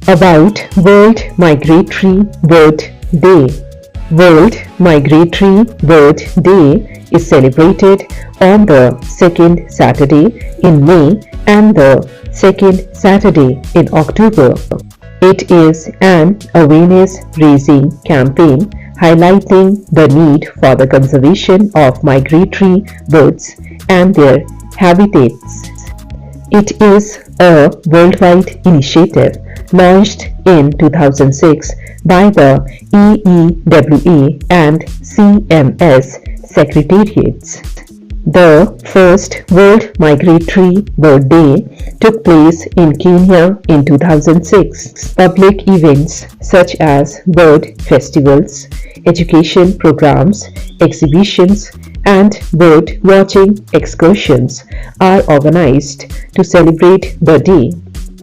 About World Migratory Bird Day. World Migratory Bird Day is celebrated on the second Saturday in May and the second Saturday in October. It is an awareness-raising campaign highlighting the need for the conservation of migratory birds and their habitats. It is a worldwide initiative launched in 2006 by the EEWA and CMS Secretariats. The first World Migratory Bird Day took place in Kenya in 2006. Public events such as bird festivals, education programs, exhibitions, and bird watching excursions are organized to celebrate the day.